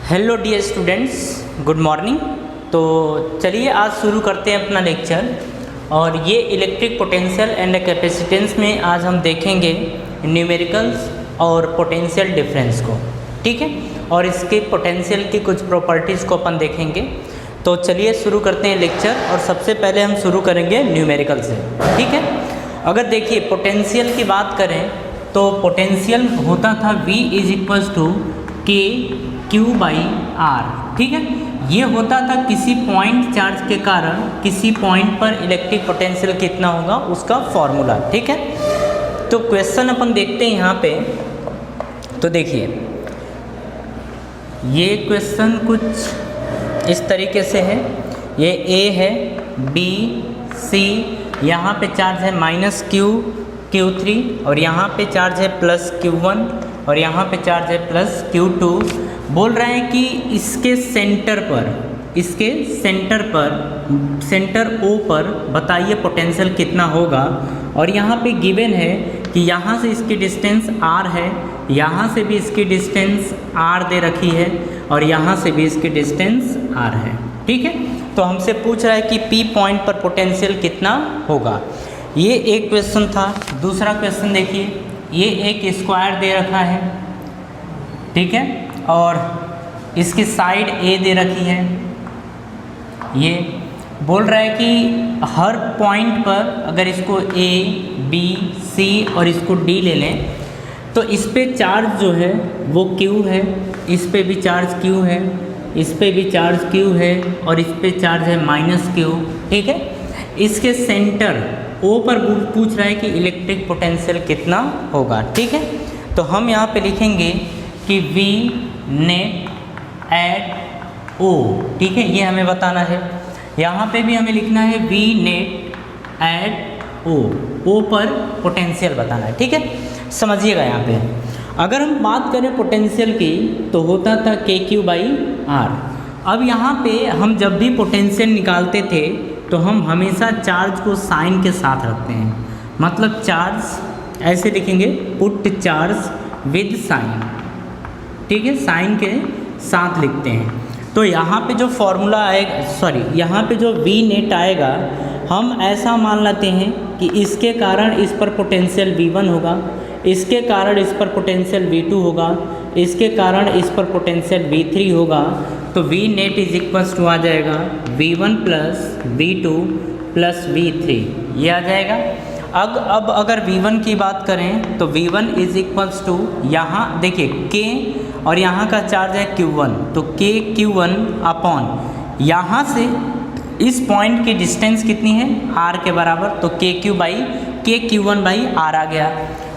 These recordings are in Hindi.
Hello dear students, good morning. तो चलिए आज शुरू करते हैं अपना लेक्चर। और ये इलेक्ट्रिक पोटेंशियल एंड कैपेसिटेंस में आज हम देखेंगे न्यूमेरिकल्स और पोटेंशियल डिफरेंस को, ठीक है। और इसके पोटेंशियल की कुछ प्रॉपर्टीज़ को अपन देखेंगे। तो चलिए शुरू करते हैं लेक्चर। और सबसे पहले हम शुरू करेंगे न्यूमेरिकल से, ठीक है। अगर देखिए पोटेंशियल की बात करें तो पोटेंशियल होता था V इज इक्वल्स टू के क्यू बाई आर, ठीक है। ये होता था किसी पॉइंट चार्ज के कारण किसी पॉइंट पर इलेक्ट्रिक पोटेंशियल कितना होगा उसका फॉर्मूला, ठीक है। तो क्वेश्चन अपन देखते हैं यहाँ पे। तो देखिए ये क्वेश्चन कुछ इस तरीके से है। ये A है, B, C, यहाँ पे चार्ज है माइनस Q3 और यहाँ पे चार्ज है प्लस Q1 और यहाँ पे चार्ज है प्लस Q2। बोल रहे हैं कि इसके सेंटर O पर बताइए पोटेंशियल कितना होगा। और यहाँ पे गिवन है कि यहाँ से इसकी डिस्टेंस R है, यहाँ से भी इसकी डिस्टेंस R दे रखी है और यहाँ से भी इसकी डिस्टेंस R है, ठीक है। तो हमसे पूछ रहा है कि P पॉइंट पर पोटेंशियल कितना होगा। ये एक क्वेश्चन था। दूसरा क्वेश्चन देखिए, ये एक स्क्वायर दे रखा है, ठीक है, और इसकी साइड A दे रखी है। ये बोल रहा है कि हर पॉइंट पर अगर इसको A, B, C और इसको D ले लें तो इस पे चार्ज जो है वो Q है, इस पे भी चार्ज Q है, इस पे भी चार्ज Q है और इस पे चार्ज है माइनस Q, ठीक है। इसके सेंटर O पर पूछ रहा है कि इलेक्ट्रिक पोटेंशियल कितना होगा, ठीक है। तो हम यहाँ पे लिखेंगे कि V नेट एट O, ठीक है, ये हमें बताना है। यहाँ पे भी हमें लिखना है V नेट एट O पर पोटेंशियल बताना है, ठीक है। समझिएगा यहाँ पे अगर हम बात करें पोटेंशियल की तो होता था KQ बाई R। अब यहाँ पे हम जब भी पोटेंशियल निकालते थे तो हम हमेशा चार्ज को साइन के साथ रखते हैं। मतलब चार्ज ऐसे लिखेंगे, पुट चार्ज विद साइन, ठीक है, साइन के साथ लिखते हैं। तो यहाँ पे जो फॉर्मूला आएगा, यहाँ पे जो V नेट आएगा हम ऐसा मान लेते हैं कि इसके कारण इस पर पोटेंशियल V1 होगा, इसके कारण इस पर पोटेंशियल V2 होगा, इसके कारण इस पर पोटेंशियल V3 होगा। तो V net is equals to आ जाएगा V1 plus V2 plus V3, ये आ जाएगा। अब अगर V1 की बात करें तो V1 इज इक्वल्स टू, यहाँ देखिए K और यहाँ का चार्ज है Q1, तो KQ1 अपॉन यहाँ से इस पॉइंट की डिस्टेंस कितनी है R के बराबर, तो KQ1 बाई R आ गया।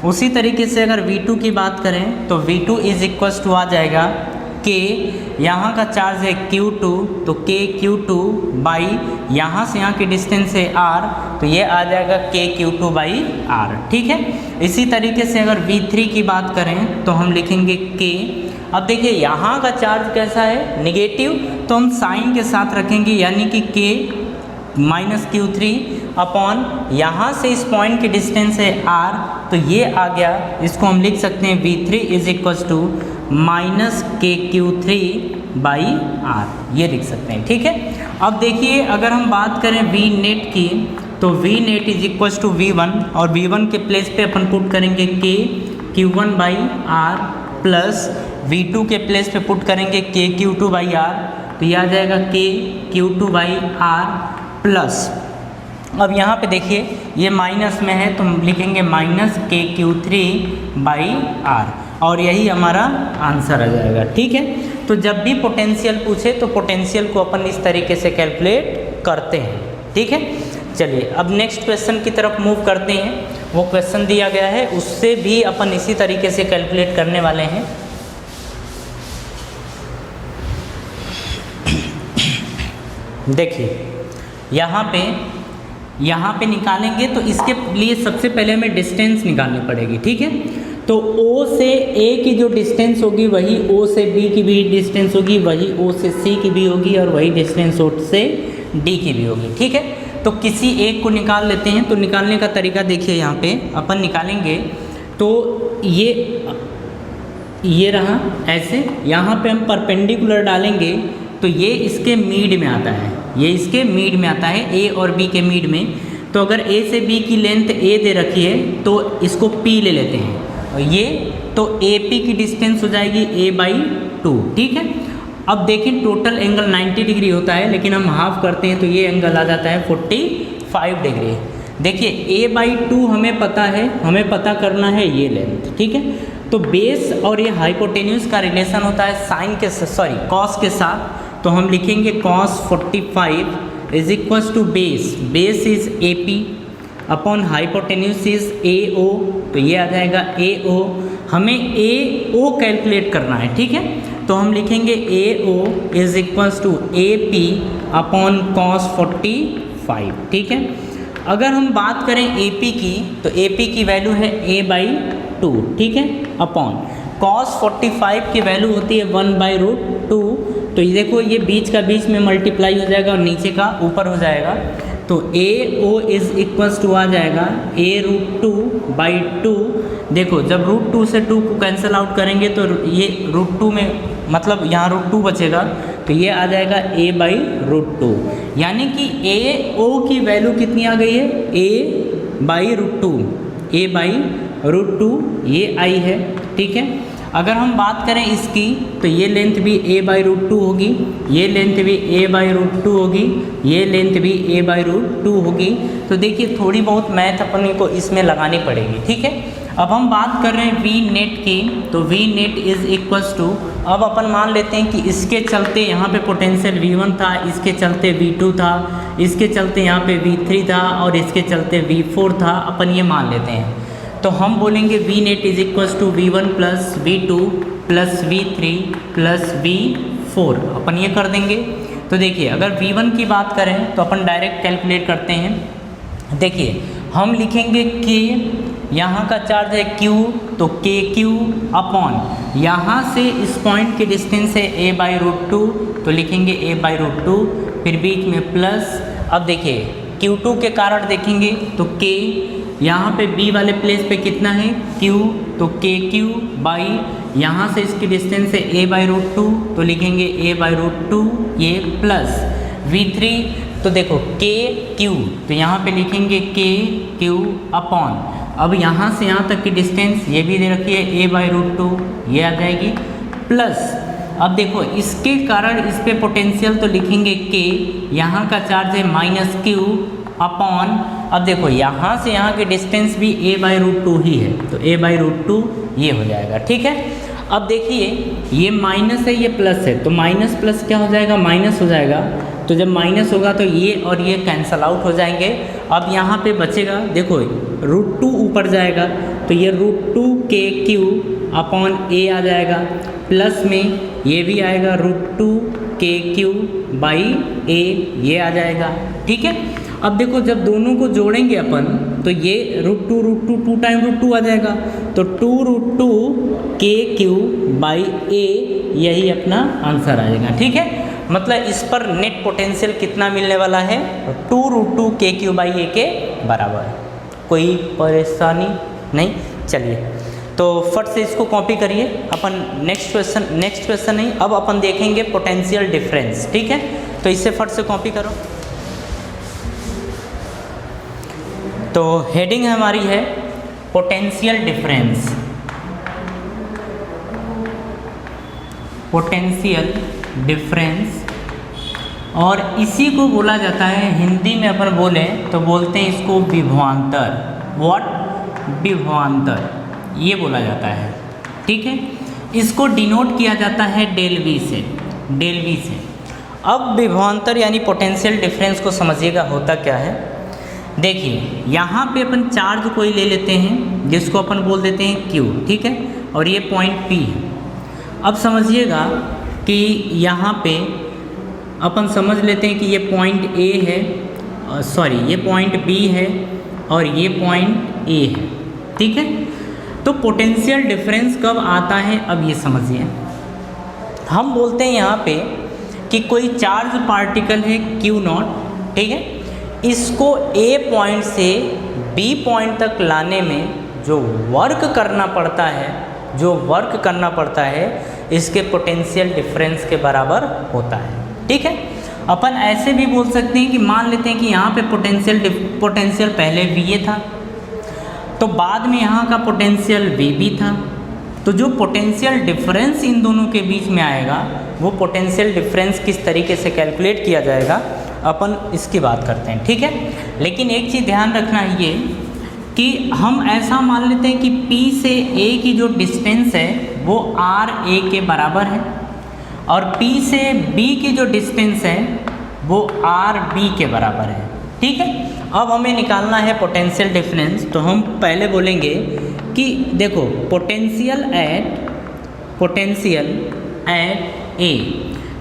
उसी तरीके से अगर V2 की बात करें तो V2 इज इक्वल्स टू आ जाएगा K, यहाँ का चार्ज है Q2, तो KQ2 बाई यहाँ से यहाँ की डिस्टेंस है R, तो ये आ जाएगा KQ2 बाई R, ठीक है। इसी तरीके से अगर V3 की बात करें तो हम लिखेंगे K। अब देखिए यहाँ का चार्ज कैसा है, नेगेटिव, तो हम साइन के साथ रखेंगे, यानी कि K माइनस Q3 अपॉन यहाँ से इस पॉइंट की डिस्टेंस है R, तो ये आ गया। इसको हम लिख सकते हैं V3 is equals to minus KQ3 by R, ये लिख सकते हैं, ठीक है। अब देखिए अगर हम बात करें V नेट की तो V net is equals to V1 और V1 के प्लेस पे अपन पुट करेंगे KQ1 by R plus V2 के प्लेस पे पुट करेंगे KQ2 बाई R, तो ये आ जाएगा KQ2 बाई R प्लस, अब यहाँ पे देखिए ये माइनस में है तो हम लिखेंगे माइनस KQ3 बाई R, और यही हमारा आंसर आ जाएगा, ठीक है। तो जब भी पोटेंशियल पूछे तो पोटेंशियल को अपन इस तरीके से कैलकुलेट करते हैं, ठीक है। चलिए अब नेक्स्ट क्वेश्चन की तरफ मूव करते हैं। वो क्वेश्चन दिया गया है उससे भी अपन इसी तरीके से कैलकुलेट करने वाले हैं। देखिए यहाँ पे निकालेंगे तो इसके लिए सबसे पहले हमें डिस्टेंस निकालनी पड़ेगी, ठीक है। तो O से A की जो डिस्टेंस होगी वही O से B की भी डिस्टेंस होगी, वही O से C की भी होगी और वही डिस्टेंस O से D की भी होगी, ठीक है। तो किसी एक को निकाल लेते हैं। तो निकालने का तरीका देखिए, यहाँ पे अपन निकालेंगे तो ये ये रहा ऐसे, यहाँ पे हम परपेंडिकुलर डालेंगे तो ये इसके मिड में आता है, ये इसके मिड में आता है, ए और बी के मिड में। तो अगर ए से बी की लेंथ ए दे रखी है तो इसको पी ले लेते हैं, और ये तो ए पी की डिस्टेंस हो जाएगी a/2, ठीक है। अब देखिए टोटल एंगल 90 डिग्री होता है, लेकिन हम हाफ करते हैं तो ये एंगल आ जाता है 45 डिग्री। देखिए a/2 हमें पता है, हमें पता करना है ये लेंथ, ठीक है। तो बेस और ये हाइपोटेन्यूज का रिलेशन होता है साइन के कॉस के साथ। तो हम लिखेंगे cos 45 is equals to base is AP upon hypotenuse is AO, तो ये आ जाएगा AO। हमें AO कैलकुलेट करना है, ठीक है। तो हम लिखेंगे AO is equals to AP upon cos 45, ठीक है। अगर हम बात करें AP की, तो AP की वैल्यू है a/2, ठीक है, अपॉन cos 45 की वैल्यू होती है 1/√2। तो ये देखो ये बीच का बीच में मल्टीप्लाई हो जाएगा और नीचे का ऊपर हो जाएगा। तो AO इज इक्वल्स टू आ जाएगा a√2/2। देखो जब √2 से 2 को कैंसिल आउट करेंगे तो ये √2 में मतलब यहाँ √2 बचेगा, तो ये आ जाएगा a/√2। यानी कि AO की वैल्यू कितनी आ गई है, a/√2 ये आई है, ठीक है। अगर हम बात करें इसकी तो ये लेंथ भी a/√2 होगी, ये लेंथ भी a/√2 होगी, ये लेंथ भी a/√2 होगी। तो देखिए थोड़ी बहुत मैथ अपने को इसमें लगानी पड़ेगी, ठीक है। अब हम बात कर रहे हैं वी नेट की, तो V net is equals to, अब अपन मान लेते हैं कि इसके चलते यहाँ पे पोटेंशियल V1 था, इसके चलते V2 था, इसके चलते यहाँ पे V3 था और इसके चलते V4 था, अपन ये मान लेते हैं। तो हम बोलेंगे V net is equals to V1 plus V2 plus V3 plus V4, अपन ये कर देंगे। तो देखिए अगर V1 की बात करें तो अपन डायरेक्ट कैलकुलेट करते हैं। देखिए हम लिखेंगे K, यहाँ का चार्ज है Q, तो KQ अपॉन यहाँ से इस पॉइंट की डिस्टेंस है a/√2, तो लिखेंगे a/√2, फिर बीच में प्लस। अब देखिए Q2 के कारण देखेंगे तो K, यहाँ पे B वाले प्लेस पे कितना है Q, तो KQ बाई यहाँ से इसकी डिस्टेंस है a/√2, तो लिखेंगे a/√2 ये प्लस V3। तो देखो KQ, तो यहाँ पे लिखेंगे KQ अपॉन, अब यहाँ से यहाँ तक की डिस्टेंस ये भी दे रखी है a/√2, ये आ जाएगी प्लस। अब देखो इसके कारण इस पे पोटेंशियल, तो लिखेंगे K, यहाँ का चार्ज है -Q अपॉन, अब देखो यहाँ से यहाँ की डिस्टेंस भी a/√2 ही है, तो a/√2 ये हो जाएगा, ठीक है। अब देखिए ये माइनस है, ये प्लस है, तो माइनस प्लस क्या हो जाएगा, माइनस हो जाएगा। तो जब माइनस होगा तो ये और ये कैंसल आउट हो जाएंगे। अब यहाँ पे बचेगा, देखो √2 ऊपर जाएगा तो ये √2 KQ अपॉन a आ जाएगा, प्लस में ये भी आएगा √2 KQ बाई a, ये आ जाएगा, ठीक है। अब देखो जब दोनों को जोड़ेंगे अपन तो ये √2 2 टाइम √2 आ जाएगा, तो 2√2 KQ बाई a, यही अपना आंसर आ जाएगा, ठीक है। मतलब इस पर नेट पोटेंशियल कितना मिलने वाला है, 2√2 KQ बाई a के बराबर। कोई परेशानी नहीं, चलिए तो फट से इसको कॉपी करिए। अपन नेक्स्ट क्वेश्चन नहीं, अब अपन देखेंगे पोटेंशियल डिफरेंस, ठीक है। तो इससे फट से कॉपी करो। तो हेडिंग हमारी है पोटेंशियल डिफरेंस, पोटेंशियल डिफरेंस, और इसी को बोला जाता है, हिंदी में अपन बोले तो बोलते हैं इसको विभवांतर। व्हाट, विभवांतर, ये बोला जाता है, ठीक है। इसको डिनोट किया जाता है डेल वी से, डेल वी से। अब विभवांतर यानी पोटेंशियल डिफरेंस को समझिएगा होता क्या है। देखिए यहाँ पे अपन चार्ज कोई ले लेते हैं जिसको अपन बोल देते हैं Q, ठीक है, और ये पॉइंट P है। अब समझिएगा कि यहाँ पे अपन समझ लेते हैं कि ये पॉइंट A है, ये पॉइंट B है और ये पॉइंट A है, ठीक है। तो पोटेंशियल डिफरेंस कब आता है, अब ये समझिए। हम बोलते हैं यहाँ पे कि कोई चार्ज पार्टिकल है Q0, ठीक है, इसको A पॉइंट से B पॉइंट तक लाने में जो वर्क करना पड़ता है जो वर्क करना पड़ता है इसके पोटेंशियल डिफरेंस के बराबर होता है। ठीक है, अपन ऐसे भी बोल सकते हैं कि मान लेते हैं कि यहाँ पे पोटेंशियल पहले VA था, तो बाद में यहाँ का पोटेंशियल VB था, तो जो पोटेंशियल डिफरेंस इन दोनों के बीच में आएगा वो पोटेंशियल डिफरेंस किस तरीके से कैलकुलेट किया जाएगा अपन इसकी बात करते हैं। ठीक है, लेकिन एक चीज़ ध्यान रखना ये कि हम ऐसा मान लेते हैं कि P से A की जो डिस्टेंस है वो RA के बराबर है और P से B की जो डिस्टेंस है वो RB के बराबर है। ठीक है, अब हमें निकालना है पोटेंशियल डिफरेंस, तो हम पहले बोलेंगे कि देखो पोटेंशियल एट A,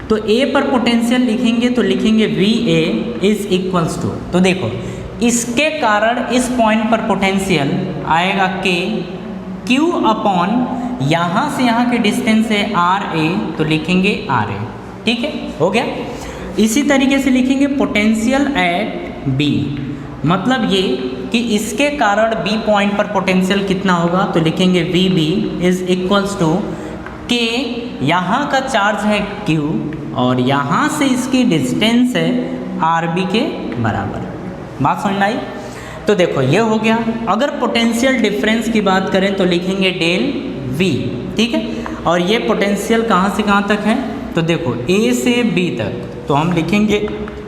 तो A पर पोटेंशियल लिखेंगे तो लिखेंगे VA इज इक्वल्स टू, तो देखो इसके कारण इस पॉइंट पर पोटेंशियल आएगा K Q अपॉन यहाँ से यहाँ के डिस्टेंस है RA, तो लिखेंगे RA। ठीक है, हो गया। इसी तरीके से लिखेंगे पोटेंशियल एट B, मतलब ये कि इसके कारण B पॉइंट पर पोटेंशियल कितना होगा, तो लिखेंगे VB is equals to K, यहाँ का चार्ज है Q और यहाँ से इसकी डिस्टेंस है RB के बराबर। बात समझ में आई? तो देखो ये हो गया। अगर पोटेंशियल डिफरेंस की बात करें तो लिखेंगे डेल V। ठीक है, और ये पोटेंशियल कहाँ से कहाँ तक है, तो देखो A से B तक, तो हम लिखेंगे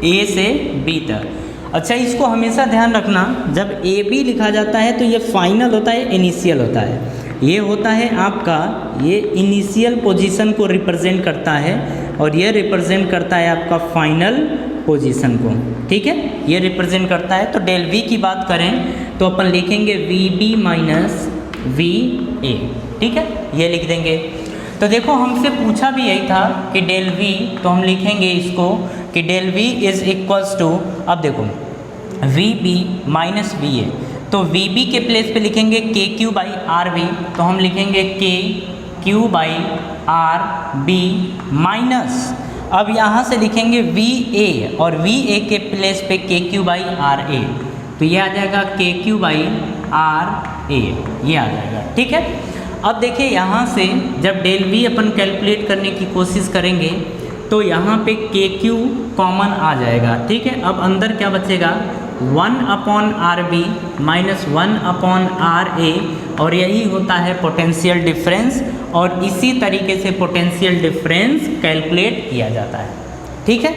A से B तक। अच्छा, इसको हमेशा ध्यान रखना, जब AB लिखा जाता है तो ये फाइनल होता है, इनिशियल होता है। ये होता है आपका, ये इनिशियल पोजीशन को रिप्रेजेंट करता है और ये रिप्रेजेंट करता है आपका फाइनल पोजीशन को। ठीक है, ये रिप्रेजेंट करता है। तो डेल V की बात करें तो अपन लिखेंगे VB माइनस VA। ठीक है, ये लिख देंगे। तो देखो हमसे पूछा भी यही था कि डेल V, तो हम लिखेंगे इसको कि del V is equals to, अब देखो VB माइनस VA, तो VB के प्लेस पे लिखेंगे KQ बाई RB, तो हम लिखेंगे KQ बाई RB माइनस, अब यहाँ से लिखेंगे VA और VA के प्लेस पे KQ बाई RA, तो ये आ जाएगा KQ बाई RA, ये आ जाएगा। ठीक है, अब देखिए यहाँ से जब डेल V अपन कैलकुलेट करने की कोशिश करेंगे तो यहाँ पे KQ कॉमन आ जाएगा। ठीक है, अब अंदर क्या बचेगा, 1 upon RB minus 1 upon RA, और यही होता है पोटेंशियल डिफरेंस, और इसी तरीके से पोटेंशियल डिफरेंस कैलकुलेट किया जाता है। ठीक है,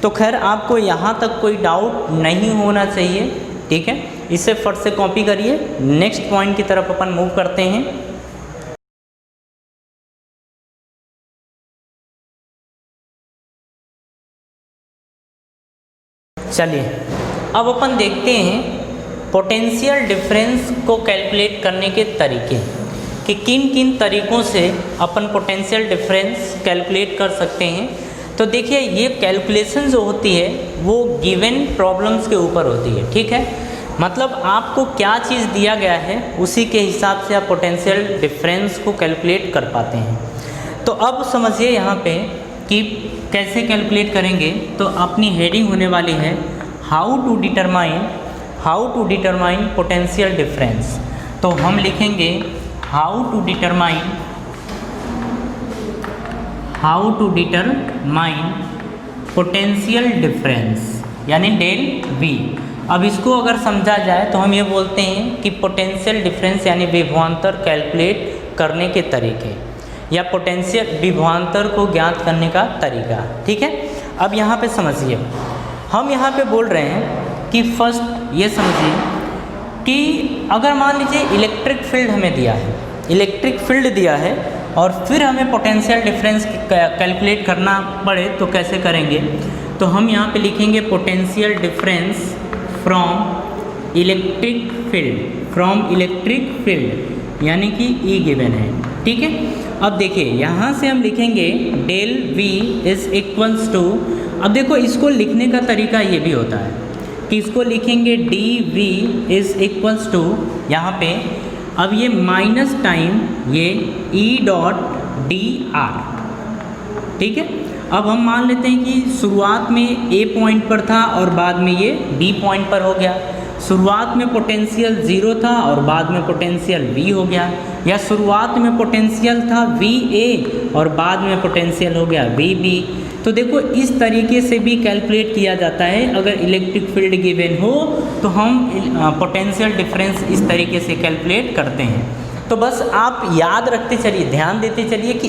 तो खैर आपको यहाँ तक कोई डाउट नहीं होना चाहिए। ठीक है, इसे फट से कॉपी करिए। नेक्स्ट पॉइंट की तरफ अपन मूव करते हैं। चलिए अब अपन देखते हैं पोटेंशियल डिफरेंस को कैलकुलेट करने के तरीके, कि किन किन तरीक़ों से अपन पोटेंशियल डिफरेंस कैलकुलेट कर सकते हैं। तो देखिए ये कैलकुलेशन जो होती है वो गिवन प्रॉब्लम्स के ऊपर होती है। ठीक है, मतलब आपको क्या चीज़ दिया गया है उसी के हिसाब से आप पोटेंशियल डिफरेंस को कैलकुलेट कर पाते हैं। तो अब समझिए यहाँ पे कि कैसे कैलकुलेट करेंगे। तो अपनी हेडिंग होने वाली है how to determine potential difference. तो हम लिखेंगे how to determine potential difference, यानी डेल V। अब इसको अगर समझा जाए तो हम ये बोलते हैं कि पोटेंशियल डिफरेंस यानी विभवांतर कैलकुलेट करने के तरीके, या पोटेंशियल विभवांतर को ज्ञात करने का तरीका। ठीक है, अब यहाँ पे समझिए, हम यहाँ पे बोल रहे हैं कि फर्स्ट ये समझिए कि अगर मान लीजिए इलेक्ट्रिक फील्ड हमें दिया है और फिर हमें पोटेंशियल डिफरेंस कैलकुलेट करना पड़े तो कैसे करेंगे। तो हम यहाँ पे लिखेंगे potential difference from electric field यानी कि E गिवन है। ठीक है, अब देखिए यहाँ से हम लिखेंगे del V is equals to, अब देखो इसको लिखने का तरीका ये भी होता है कि इसको लिखेंगे dV इज इक्वल्स टू, यहाँ पे अब ये माइनस टाइम ये E डॉट dr। ठीक है, अब हम मान लेते हैं कि शुरुआत में A पॉइंट पर था और बाद में ये B पॉइंट पर हो गया। शुरुआत में पोटेंशियल 0 था और बाद में पोटेंशियल V हो गया, या शुरुआत में पोटेंशियल था VA और बाद में पोटेंशियल हो गया VB। तो देखो इस तरीके से भी कैलकुलेट किया जाता है। अगर इलेक्ट्रिक फील्ड गिवन हो तो हम पोटेंशियल डिफरेंस इस तरीके से कैलकुलेट करते हैं। तो बस आप याद रखते चलिए, ध्यान देते चलिए कि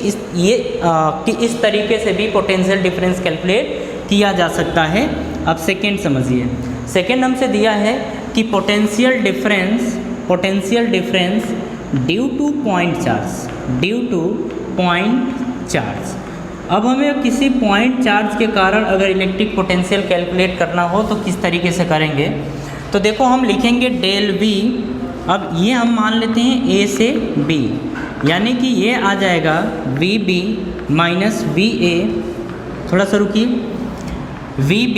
इस तरीके से भी पोटेंशियल डिफरेंस कैलकुलेट किया जा सकता है। अब सेकेंड समझिए, सेकेंड हमसे दिया है कि potential difference due two point charge. अब हमें किसी पॉइंट चार्ज के कारण अगर इलेक्ट्रिक पोटेंशियल कैलकुलेट करना हो तो किस तरीके से करेंगे। तो देखो हम लिखेंगे डेल V। अब ये हम मान लेते हैं A से B, यानी कि ये आ जाएगा VB माइनस VA, थोड़ा सा रुकिए, VB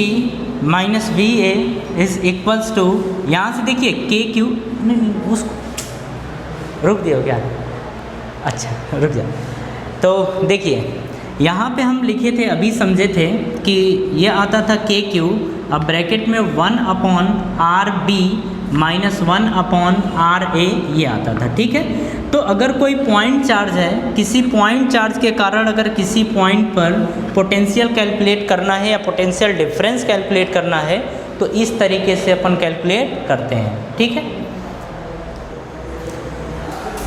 minus VA is equals to, यहाँ से देखिए KQ, नहीं उसको रुक दिया क्या, अच्छा रुक जा। तो देखिए यहाँ पे हम लिखे थे, अभी समझे थे कि ये आता था KQ, अब ब्रैकेट में 1/RB माइनस 1/RA ये आता था, ठीक है। तो अगर कोई पॉइंट चार्ज है, किसी पॉइंट चार्ज के कारण अगर किसी पॉइंट पर पोटेंशियल कैलकुलेट करना है या पोटेंशियल डिफरेंस कैलकुलेट करना है तो इस तरीके से अपन कैलकुलेट करते हैं, ठीक है।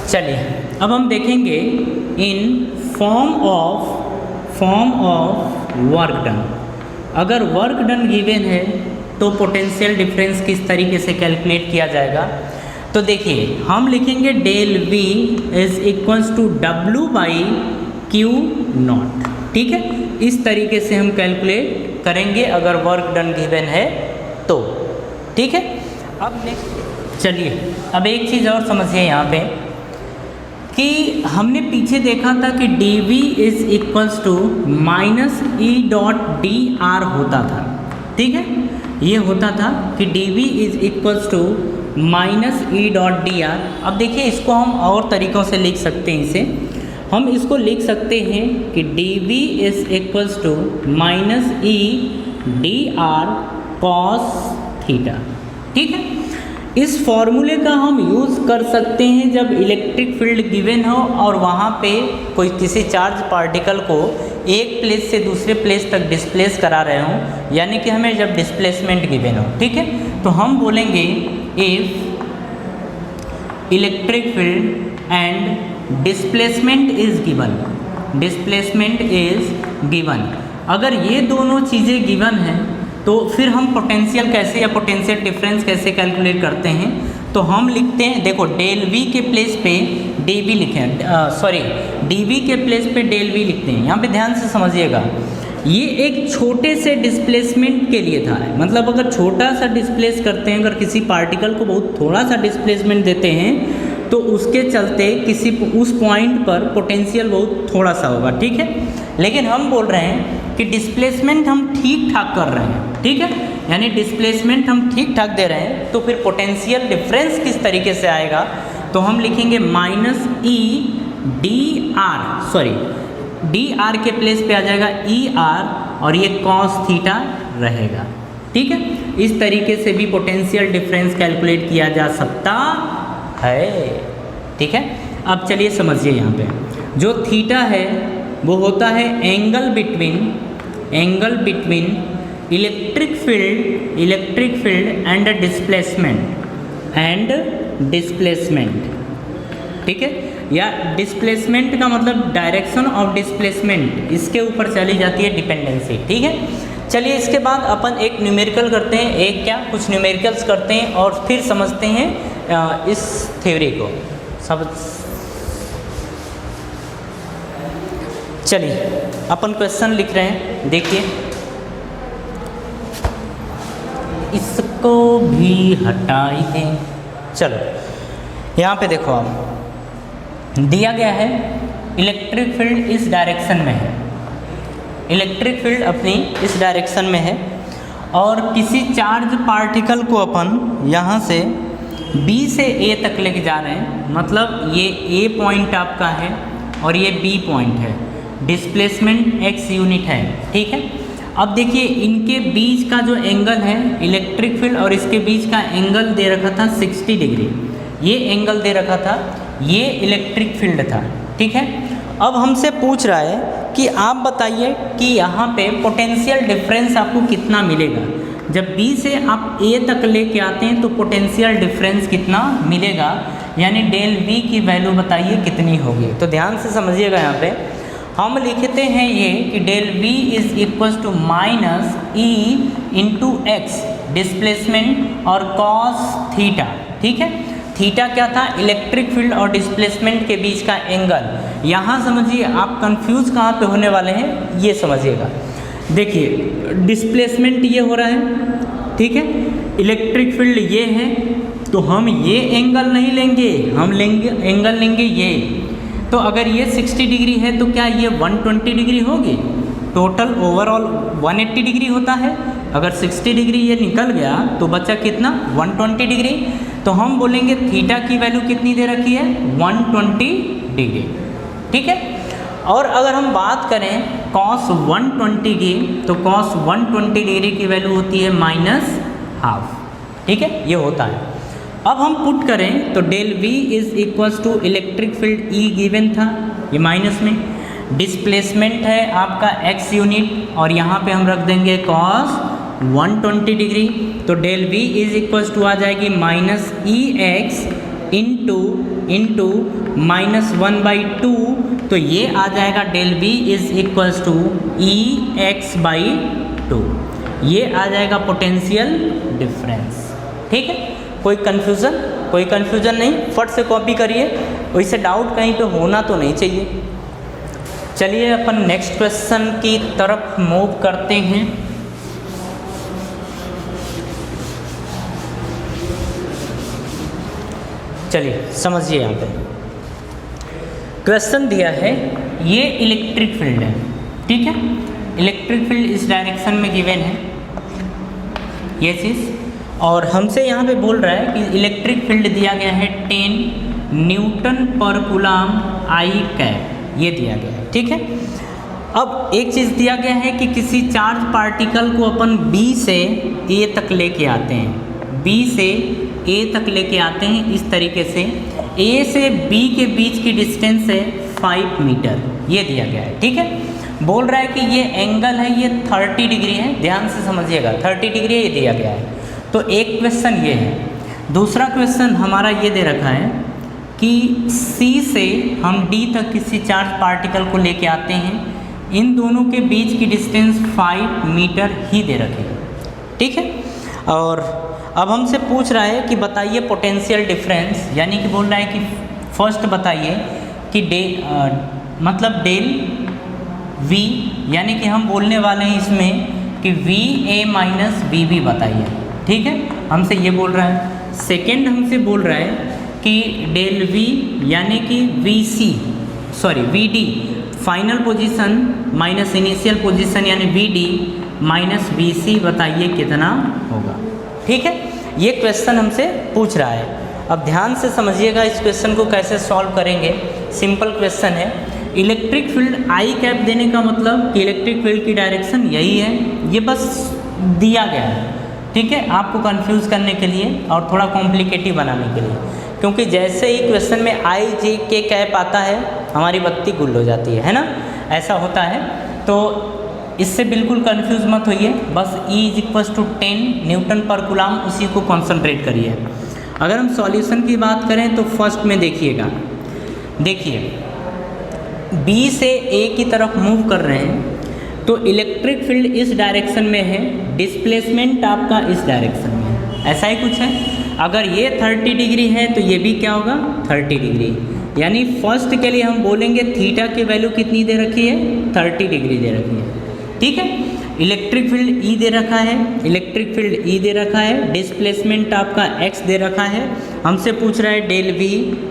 चलिए अब हम देखेंगे in form of work done. अगर वर्क डन गिवन है तो पोटेंशियल डिफरेंस किस तरीके से कैलकुलेट किया जाएगा। तो देखिए हम लिखेंगे del V is equals to W/Q0, ठीक है। इस तरीके से हम कैलकुलेट करेंगे अगर वर्क डन गिवन है तो, ठीक है। अब नेक्स्ट चलिए, अब एक चीज़ और समझिए यहाँ पे कि हमने पीछे देखा था कि dV is equals to minus E.dr होता था, ठीक है। ये होता था कि dV is equals to minus E.dr। अब देखिए इसको हम और तरीक़ों से लिख सकते हैं, इसे हम इसको लिख सकते हैं कि dV is equals to minus E.dr cos theta, ठीक है। इस फॉर्मूले का हम यूज़ कर सकते हैं जब इलेक्ट्रिक फील्ड गिवन हो और वहाँ पे कोई किसी चार्ज पार्टिकल को एक प्लेस से दूसरे प्लेस तक डिस्प्लेस करा रहे हों, यानी कि हमें जब डिस्प्लेसमेंट गिवन हो, ठीक है। तो हम बोलेंगे if electric field and displacement is given, अगर ये दोनों चीज़ें गिवन हैं तो फिर हम पोटेंशियल कैसे या पोटेंशियल डिफरेंस कैसे कैलकुलेट करते हैं। तो हम लिखते हैं, देखो डेल V के प्लेस पे dV लिखें, dV के प्लेस पे डेल V लिखते हैं। यहाँ पे ध्यान से समझिएगा, ये एक छोटे से डिस्प्लेसमेंट के लिए था, मतलब अगर छोटा सा डिस्प्लेस करते हैं, अगर किसी पार्टिकल को बहुत थोड़ा सा डिस्प्लेसमेंट देते हैं तो उसके चलते उस पॉइंट पर पोटेंशियल बहुत थोड़ा सा होगा, ठीक है। लेकिन हम बोल रहे हैं कि डिस्प्लेसमेंट हम ठीक ठाक कर रहे हैं, ठीक है, यानी डिस्प्लेसमेंट हम ठीक ठाक दे रहे हैं, तो फिर पोटेंशियल डिफरेंस किस तरीके से आएगा। तो हम लिखेंगे माइनस dr के प्लेस पे आ जाएगा ER और ये cos थीटा रहेगा, ठीक है। इस तरीके से भी पोटेंशियल डिफरेंस कैलकुलेट किया जा सकता है, ठीक है। अब चलिए समझिए, यहाँ पे जो थीटा है वो होता है angle between electric field and displacement, ठीक है। या डिस्प्लेसमेंट का मतलब डायरेक्शन ऑफ डिस्प्लेसमेंट, इसके ऊपर चली जाती है डिपेंडेंसी, ठीक है। चलिए इसके बाद अपन एक न्यूमेरिकल करते हैं, कुछ न्यूमेरिकल्स करते हैं और फिर समझते हैं इस थ्योरी को सब। चलिए अपन क्वेश्चन लिख रहे हैं, देखिए इसको भी हटाई दें। चलो यहाँ पे देखो, आप दिया गया है इलेक्ट्रिक फील्ड इस डायरेक्शन में है, इलेक्ट्रिक फील्ड अपनी इस डायरेक्शन में है और किसी चार्ज पार्टिकल को अपन यहाँ से B से A तक लेके जा रहे हैं, मतलब ये A पॉइंट आपका है और ये B पॉइंट है, डिस्प्लेसमेंट x यूनिट है, ठीक है। अब देखिए इनके बीच का जो एंगल है इलेक्ट्रिक फील्ड और इसके बीच का एंगल दे रखा था 60 डिग्री, ये एंगल दे रखा था, ये इलेक्ट्रिक फील्ड था, ठीक है। अब हमसे पूछ रहा है कि आप बताइए कि यहाँ पे पोटेंशियल डिफरेंस आपको कितना मिलेगा। जब B से आप A तक लेके आते हैं तो पोटेंशियल डिफरेंस कितना मिलेगा, यानी डेल V की वैल्यू बताइए कितनी होगी। तो ध्यान से समझिएगा, यहाँ पे हम लिखते हैं ये कि del V is equal to minus E into X displacement और कॉस थीटा, ठीक है। थीटा क्या था, इलेक्ट्रिक फील्ड और डिस्प्लेसमेंट के बीच का एंगल। यहाँ समझिए आप कंफ्यूज कहाँ पे होने वाले हैं, ये समझिएगा। देखिए डिस्प्लेसमेंट ये हो रहा है, ठीक है, इलेक्ट्रिक फील्ड ये है, तो हम ये एंगल नहीं लेंगे, हम लेंगे एंगल लेंगे ये। तो अगर ये 60 डिग्री है तो क्या ये 120 डिग्री होगी, टोटल ओवरऑल 180 डिग्री होता है। अगर 60 डिग्री ये निकल गया तो बचा कितना, 120 डिग्री। तो हम बोलेंगे थीटा की वैल्यू कितनी दे रखी है, 120 डिग्री, ठीक है। और अगर हम बात करें cos 120 की, तो cos 120 डिग्री की वैल्यू होती है -½ ठीक है, ये होता है। अब हम पुट करें तो del V is equals to electric field E given था, ये माइनस में, डिस्प्लेसमेंट है आपका x यूनिट और यहाँ पे हम रख देंगे cos 120 डिग्री। तो del V is equals to आ जाएगी -EX इंटू -1/2, तो ये आ जाएगा del V is equals to EX/2, ये आ जाएगा पोटेंशियल डिफरेंस, ठीक है। कोई कन्फ्यूज़न नहीं, फट से कॉपी करिए, वैसे डाउट कहीं पे होना तो नहीं चाहिए। चलिए अपन नेक्स्ट क्वेश्चन की तरफ मूव करते हैं। चलिए समझिए, यहाँ पे क्वेश्चन दिया है, ये इलेक्ट्रिक फील्ड है, ठीक है, इलेक्ट्रिक फील्ड इस डायरेक्शन में गिवन है ये चीज़, और हमसे यहाँ पे बोल रहा है कि इलेक्ट्रिक फील्ड दिया गया है 10 न्यूटन पर कूलम I कैप, ये दिया गया है, ठीक है। अब एक चीज़ दिया गया है कि किसी चार्ज पार्टिकल को अपन B से A तक लेके आते हैं, B से A तक लेके आते हैं इस तरीके से, A से B के बीच की डिस्टेंस है 5 मीटर, ये दिया गया है, ठीक है। बोल रहा है कि ये एंगल है, ये 30 डिग्री है, ध्यान से समझिएगा, 30 डिग्री ये दिया गया है। तो एक क्वेश्चन ये है। दूसरा क्वेश्चन हमारा ये दे रखा है कि C से हम D तक किसी चार्ज पार्टिकल को लेके आते हैं, इन दोनों के बीच की डिस्टेंस 5 मीटर ही दे रखी है, ठीक है। और अब हमसे पूछ रहा है कि बताइए पोटेंशियल डिफरेंस, यानी कि बोल रहा है कि फर्स्ट बताइए कि मतलब डेल V, यानी कि हम बोलने वाले हैं इसमें कि VA-VB बताइए, ठीक है, हमसे ये बोल रहा है। सेकेंड हमसे बोल रहा है कि डेल V यानी कि VD final position minus initial position यानी VD माइनस VC बताइए कितना होगा, ठीक है। ये क्वेश्चन हमसे पूछ रहा है। अब ध्यान से समझिएगा इस क्वेश्चन को कैसे सॉल्व करेंगे। सिंपल क्वेश्चन है, इलेक्ट्रिक फील्ड I कैप देने का मतलब कि इलेक्ट्रिक फील्ड की डायरेक्शन यही है, ये बस दिया गया है, ठीक है, आपको कंफ्यूज करने के लिए और थोड़ा कॉम्प्लिकेटिव बनाने के लिए, क्योंकि जैसे ही क्वेश्चन में IJ कैप आता है हमारी बत्ती गुल हो जाती है ना, ऐसा होता है। तो इससे बिल्कुल कंफ्यूज मत होइए, बस E = 10 न्यूटन पर कूलम, उसी को कॉन्सेंट्रेट करिए। अगर हम सॉल्यूशन की बात करें तो फर्स्ट में देखिएगा, देखिए B से A की तरफ मूव कर रहे हैं तो इलेक्ट्रिक फील्ड इस डायरेक्शन में है, डिस्प्लेसमेंट आपका इस डायरेक्शन में है, ऐसा ही कुछ है। अगर ये 30 डिग्री है तो ये भी क्या होगा, 30 डिग्री, यानी फर्स्ट के लिए हम बोलेंगे थीटा की वैल्यू कितनी दे रखी है, 30 डिग्री दे रखी है, ठीक है। इलेक्ट्रिक फील्ड E दे रखा है, इलेक्ट्रिक फील्ड E दे रखा है, डिस्प्लेसमेंट आपका x दे रखा है। हमसे पूछ रहा है डेल V,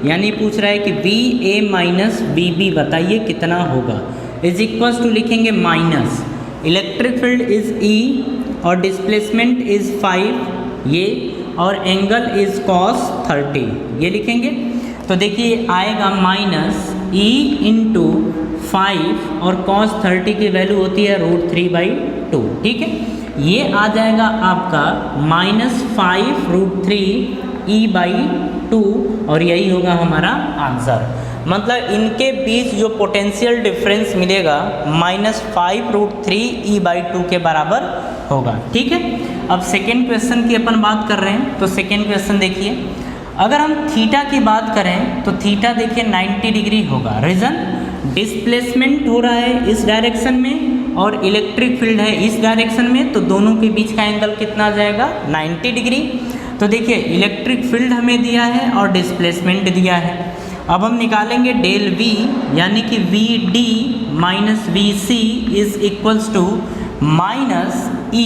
यानी पूछ रहा है कि VA-VB बताइए कितना होगा, इज इक्वल्स टू लिखेंगे minus, electric field is E और डिस्प्लेसमेंट इज 5 ये, और एंगल इज cos 30 ये लिखेंगे। तो देखिए आएगा -E × 5 और cos 30 की वैल्यू होती है √3/2, ठीक है। ये आ जाएगा आपका -5√3e/2 और यही होगा हमारा आंसर। मतलब इनके बीच जो पोटेंशियल डिफरेंस मिलेगा -5√3e/2 के बराबर होगा, ठीक है। अब सेकेंड क्वेश्चन की अपन बात कर रहे हैं, तो सेकेंड क्वेश्चन देखिए, अगर हम थीटा की बात करें तो थीटा देखिए 90 डिग्री होगा। रीज़न, डिस्प्लेसमेंट हो रहा है इस डायरेक्शन में और इलेक्ट्रिक फील्ड है इस डायरेक्शन में, तो दोनों के बीच का एंगल कितना आ जाएगा 90 डिग्री। तो देखिए इलेक्ट्रिक फील्ड हमें दिया है और डिस्प्लेसमेंट दिया है। अब हम निकालेंगे डेल V, यानी कि VD माइनस VC is equals to -E,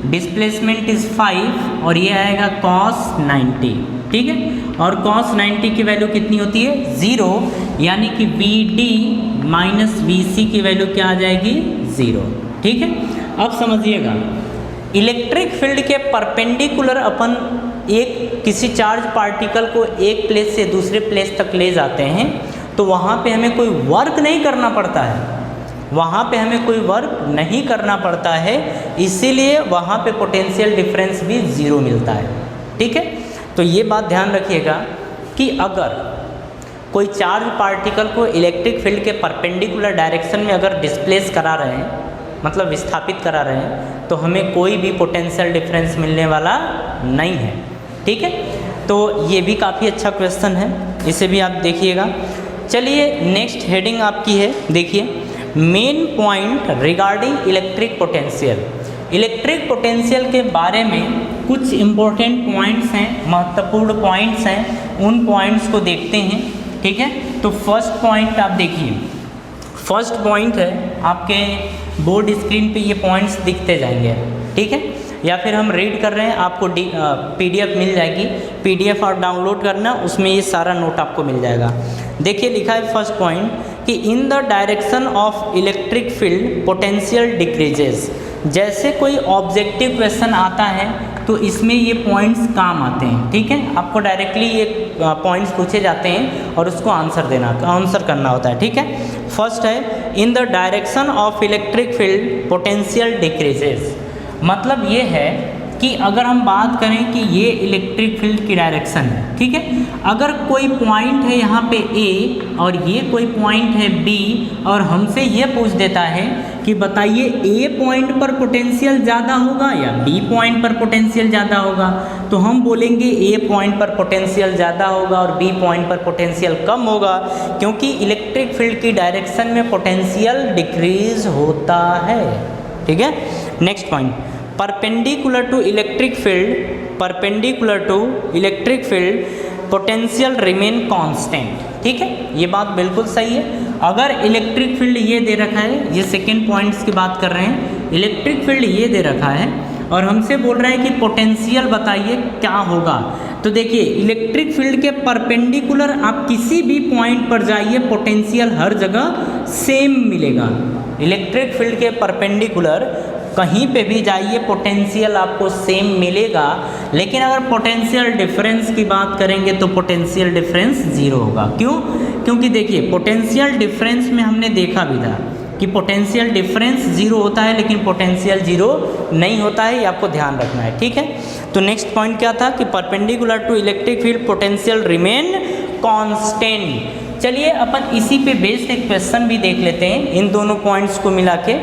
displacement is 5 और ये आएगा cos 90, ठीक है। और cos 90 की वैल्यू कितनी होती है 0, यानी कि VD माइनस VC की वैल्यू क्या आ जाएगी 0, ठीक है। अब समझिएगा, इलेक्ट्रिक फील्ड के परपेंडिकुलर अपन एक किसी चार्ज पार्टिकल को एक प्लेस से दूसरे प्लेस तक ले जाते हैं, तो वहाँ पे हमें कोई वर्क नहीं करना पड़ता है, वहाँ पे हमें कोई वर्क नहीं करना पड़ता है, इसीलिए वहाँ पे पोटेंशियल डिफरेंस भी 0 मिलता है, ठीक है। तो ये बात ध्यान रखिएगा कि अगर कोई चार्ज पार्टिकल को इलेक्ट्रिक फील्ड के परपेंडिकुलर डायरेक्शन में अगर डिस्प्लेस करा रहे हैं, मतलब विस्थापित करा रहे हैं, तो हमें कोई भी पोटेंशियल डिफरेंस मिलने वाला नहीं है, ठीक है। तो ये भी काफ़ी अच्छा क्वेश्चन है, इसे भी आप देखिएगा। चलिए नेक्स्ट हेडिंग आपकी है, देखिए main point regarding electric potential. Electric potential के बारे में कुछ इम्पोर्टेंट पॉइंट्स हैं, महत्वपूर्ण पॉइंट्स हैं, उन पॉइंट्स को देखते हैं, ठीक है। तो फर्स्ट पॉइंट आप देखिए, फर्स्ट पॉइंट है आपके बोर्ड स्क्रीन पे, ये पॉइंट्स दिखते जाएंगे, ठीक है। या फिर हम रीड कर रहे हैं, आपको PDF मिल जाएगी, PDF आप डाउनलोड करना, उसमें ये सारा नोट आपको मिल जाएगा। देखिए लिखा है फर्स्ट पॉइंट कि in the direction of electric field potential decreases. जैसे कोई ऑब्जेक्टिव क्वेश्चन आता है तो इसमें ये पॉइंट्स काम आते हैं, ठीक है। आपको डायरेक्टली ये पॉइंट्स पूछे जाते हैं और उसको आंसर करना होता है, ठीक है। फर्स्ट है in the direction of electric field potential decreases. मतलब ये है कि अगर हम बात करें कि ये इलेक्ट्रिक फील्ड की डायरेक्शन है, ठीक है। अगर कोई पॉइंट है यहाँ पे A और ये कोई पॉइंट है B और हमसे ये पूछ देता है कि बताइए A पॉइंट पर पोटेंशियल ज़्यादा होगा या B पॉइंट पर पोटेंशियल ज़्यादा होगा, तो हम बोलेंगे A पॉइंट पर पोटेंशियल ज़्यादा होगा और B पॉइंट पर पोटेंशियल कम होगा, क्योंकि इलेक्ट्रिक फील्ड की डायरेक्शन में पोटेंशियल डिक्रीज होता है, ठीक है। Next point, perpendicular to electric field potential remain constant, ठीक है। ये बात बिल्कुल सही है। अगर इलेक्ट्रिक फील्ड ये दे रखा है, ये सेकेंड पॉइंट्स की बात कर रहे हैं, इलेक्ट्रिक फील्ड ये दे रखा है और हमसे बोल रहा है कि पोटेंशियल बताइए क्या होगा। तो देखिए इलेक्ट्रिक फील्ड के परपेंडिकुलर आप किसी भी पॉइंट पर जाइए, पोटेंशियल हर जगह सेम मिलेगा। इलेक्ट्रिक फील्ड के परपेंडिकुलर कहीं पे भी जाइए पोटेंशियल आपको सेम मिलेगा, लेकिन अगर पोटेंशियल डिफरेंस की बात करेंगे तो पोटेंशियल डिफरेंस 0 होगा। क्यों? क्योंकि देखिए पोटेंशियल डिफरेंस में हमने देखा भी था कि पोटेंशियल डिफरेंस 0 होता है, लेकिन पोटेंशियल 0 नहीं होता है, ये आपको ध्यान रखना है, ठीक है। तो नेक्स्ट पॉइंट क्या था कि perpendicular to electric field potential remain constant. चलिए अपन इसी पे बेस्ड एक क्वेश्चन भी देख लेते हैं, इन दोनों पॉइंट्स को मिला के।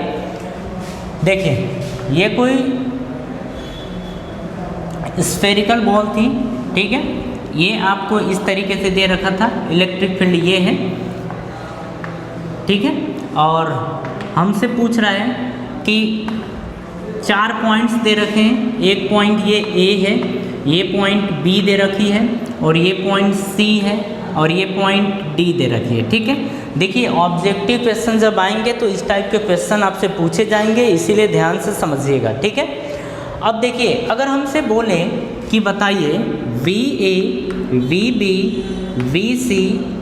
देखिए ये कोई स्फेरिकल बॉल थी, ठीक है। ये आपको इस तरीके से दे रखा था, इलेक्ट्रिक फील्ड ये है, ठीक है। और हमसे पूछ रहा है कि 4 पॉइंट्स दे रखे हैं, एक पॉइंट ये A है, ये पॉइंट B दे रखी है और ये पॉइंट C है और ये पॉइंट D दे रखी है, ठीक है। देखिए ऑब्जेक्टिव क्वेश्चन जब आएंगे तो इस टाइप के क्वेश्चन आपसे पूछे जाएंगे, इसीलिए ध्यान से समझिएगा, ठीक है। अब देखिए अगर हमसे बोलें कि बताइए VA, VB, VC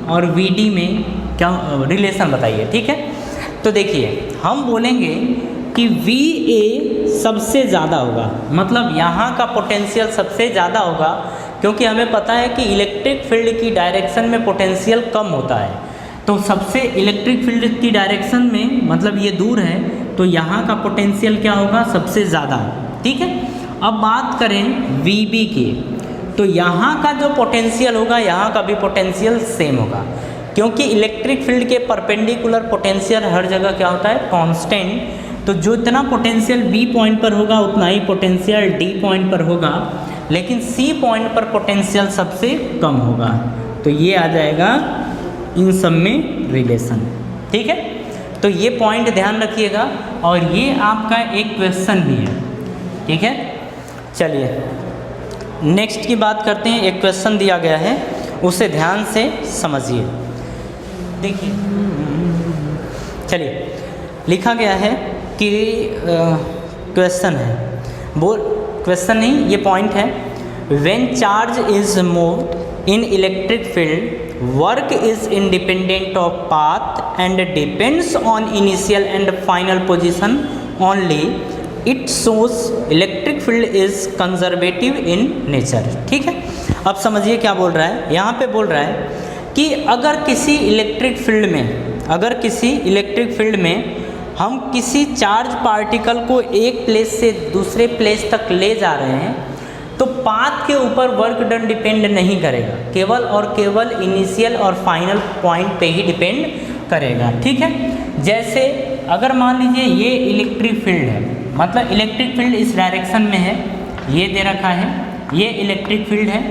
और VD में क्या रिलेशन बताइए, ठीक है। तो देखिए हम बोलेंगे कि VA सबसे ज़्यादा होगा, मतलब यहाँ का पोटेंशियल सबसे ज़्यादा होगा, क्योंकि हमें पता है कि इलेक्ट्रिक फील्ड की डायरेक्शन में पोटेंशियल कम होता है, तो सबसे इलेक्ट्रिक फील्ड की डायरेक्शन में मतलब ये दूर है, तो यहाँ का पोटेंशियल क्या होगा, सबसे ज़्यादा। ठीक है, अब बात करें VB की, तो यहाँ का जो पोटेंशियल होगा यहाँ का भी पोटेंशियल सेम होगा, क्योंकि इलेक्ट्रिक फील्ड के परपेंडिकुलर पोटेंशियल हर जगह क्या होता है, कांस्टेंट। तो जो इतना पोटेंशियल B पॉइंट पर होगा उतना ही पोटेंशियल D पॉइंट पर होगा, लेकिन C पॉइंट पर पोटेंशियल सबसे कम होगा। तो ये आ जाएगा इन सब में रिलेशन। ठीक है, तो ये पॉइंट ध्यान रखिएगा, और ये आपका एक क्वेश्चन भी है। ठीक है, चलिए नेक्स्ट की बात करते हैं। एक क्वेश्चन दिया गया है, उसे ध्यान से समझिए। देखिए, चलिए लिखा गया है कि क्वेश्चन है, वो क्वेश्चन नहीं, ये पॉइंट है। When charge is moved in electric field, work is independent of path and depends on initial and final position only, it shows electric field is conservative in nature. ठीक है, अब समझिए क्या बोल रहा है। यहाँ पे बोल रहा है कि अगर किसी इलेक्ट्रिक फील्ड में हम किसी चार्ज पार्टिकल को एक प्लेस से दूसरे प्लेस तक ले जा रहे हैं, तो पाथ के ऊपर वर्क डन डिपेंड नहीं करेगा, केवल और केवल इनिशियल और फाइनल पॉइंट पे ही डिपेंड करेगा। ठीक है, जैसे अगर मान लीजिए ये इलेक्ट्रिक फील्ड है, मतलब इलेक्ट्रिक फील्ड इस डायरेक्शन में है, ये दे रखा है, ये इलेक्ट्रिक फील्ड है।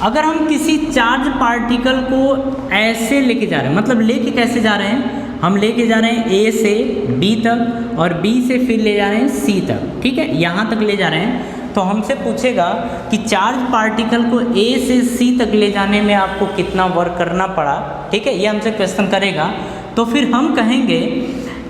अगर हम किसी चार्ज पार्टिकल को ऐसे लेके जा रहे हैं, मतलब लेके कैसे जा रहे हैं, हम लेके जा रहे हैं A से B तक और B से फिर ले जा रहे हैं C तक। ठीक है, यहाँ तक ले जा रहे हैं, तो हमसे पूछेगा कि चार्ज पार्टिकल को A से C तक ले जाने में आपको कितना वर्क करना पड़ा। ठीक है, ये हमसे क्वेश्चन करेगा, तो फिर हम कहेंगे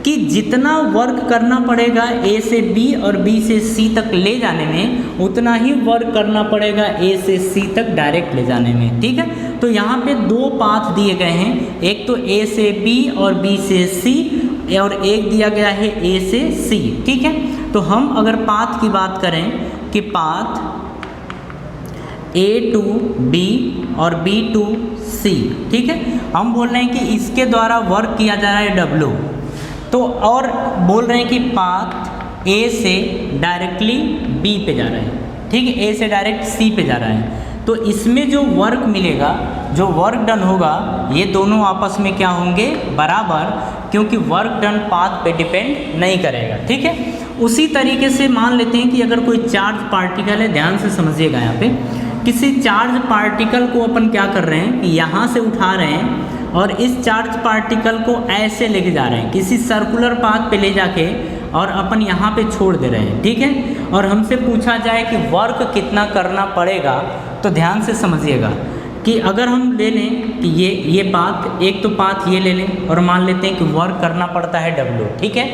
कि जितना वर्क करना पड़ेगा A से B और B से C तक ले जाने में, उतना ही वर्क करना पड़ेगा A से C तक डायरेक्ट ले जाने में। ठीक है, तो यहाँ पे दो पाथ दिए गए हैं, एक तो A से B और B से C, और एक दिया गया है A से C। ठीक है, तो हम अगर पाथ की बात करें कि पाथ A to B और B to C, ठीक है, हम बोल रहे हैं कि इसके द्वारा वर्क किया जा रहा है W, तो और बोल रहे हैं कि पाथ A से डायरेक्टली B पे जा रहा है। ठीक है, A से डायरेक्ट C पे जा रहा है, तो इसमें जो वर्क मिलेगा, जो वर्क डन होगा, ये दोनों आपस में क्या होंगे, बराबर, क्योंकि वर्क डन पाथ पे डिपेंड नहीं करेगा। ठीक है, उसी तरीके से मान लेते हैं कि अगर कोई चार्ज पार्टिकल है, ध्यान से समझिएगा, यहाँ पे किसी चार्ज पार्टिकल को अपन क्या कर रहे हैं कि यहाँ से उठा रहे हैं और इस चार्ज पार्टिकल को ऐसे लेके जा रहे हैं किसी सर्कुलर पाथ पे ले जाके, और अपन यहाँ पे छोड़ दे रहे हैं। ठीक है, और हमसे पूछा जाए कि वर्क कितना करना पड़ेगा, तो ध्यान से समझिएगा कि अगर हम ले लें कि ये पाथ, एक तो पाथ ये ले लें और मान लेते हैं कि वर्क करना पड़ता है W। ठीक है,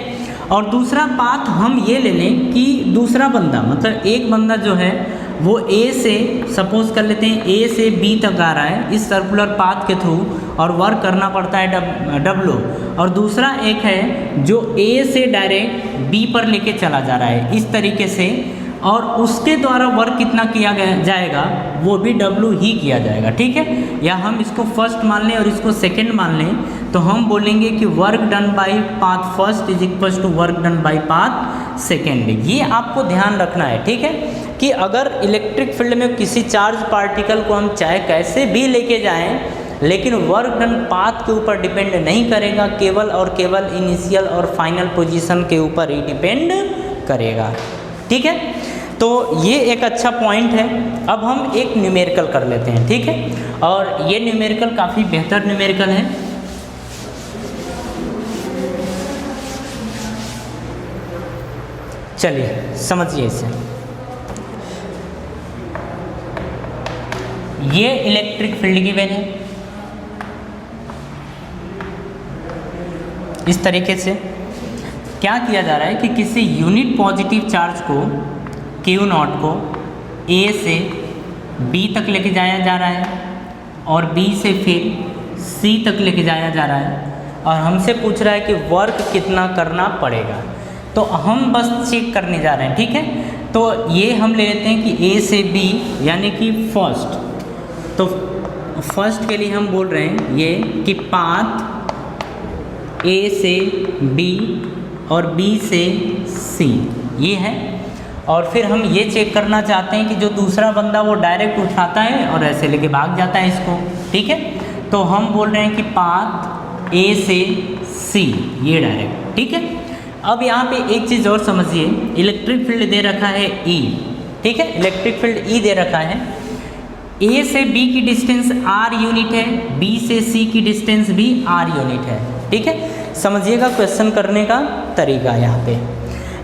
और दूसरा पाथ हम ये ले लें कि दूसरा बंदा, मतलब एक बंदा जो है वो A से, सपोज कर लेते हैं A से B तक आ रहा है इस सर्कुलर पाथ के थ्रू, और वर्क करना पड़ता है W, और दूसरा एक है जो A से डायरेक्ट B पर लेके चला जा रहा है इस तरीके से, और उसके द्वारा वर्क कितना किया जाएगा, वो भी W ही किया जाएगा। ठीक है, या हम इसको फर्स्ट मान लें और इसको सेकंड मान लें, तो हम बोलेंगे कि work done by path first is equal to work done by path second. ये आपको ध्यान रखना है। ठीक है, कि अगर इलेक्ट्रिक फील्ड में किसी चार्ज पार्टिकल को हम चाहे कैसे भी लेके जाएं, लेकिन वर्क डन पाथ के ऊपर डिपेंड नहीं करेगा, केवल और केवल इनिशियल और फाइनल पोजीशन के ऊपर ही डिपेंड करेगा। ठीक है, तो ये एक अच्छा पॉइंट है। अब हम एक न्यूमेरिकल कर लेते हैं। ठीक है, और ये न्यूमेरिकल काफ़ी बेहतर न्यूमेरिकल है। चलिए समझिए इसे। ये इलेक्ट्रिक फील्ड की वैल्यू इस तरीके से क्या किया जा रहा है कि किसी यूनिट पॉजिटिव चार्ज को Q0 को A से B तक लेके जाया जा रहा है और B से फिर C तक लेके जाया जा रहा है, और हमसे पूछ रहा है कि वर्क कितना करना पड़ेगा। तो हम बस चेक करने जा रहे हैं। ठीक है, तो ये हम ले लेते हैं कि A से B यानी कि फर्स्ट, तो फर्स्ट के लिए हम बोल रहे हैं ये कि पाथ ए से बी और बी से सी, ये है। और फिर हम ये चेक करना चाहते हैं कि जो दूसरा बंदा वो डायरेक्ट उठाता है और ऐसे लेके भाग जाता है इसको, ठीक है। तो हम बोल रहे हैं कि पाथ ए से सी, ये डायरेक्ट, ठीक है। अब यहाँ पे एक चीज़ और समझिए, इलेक्ट्रिक फील्ड दे रखा है ई, ठीक है, इलेक्ट्रिक फील्ड ई दे रखा है। ए से बी की डिस्टेंस आर यूनिट है, बी से सी की डिस्टेंस भी आर यूनिट है, ठीक है। समझिएगा क्वेश्चन करने का तरीका।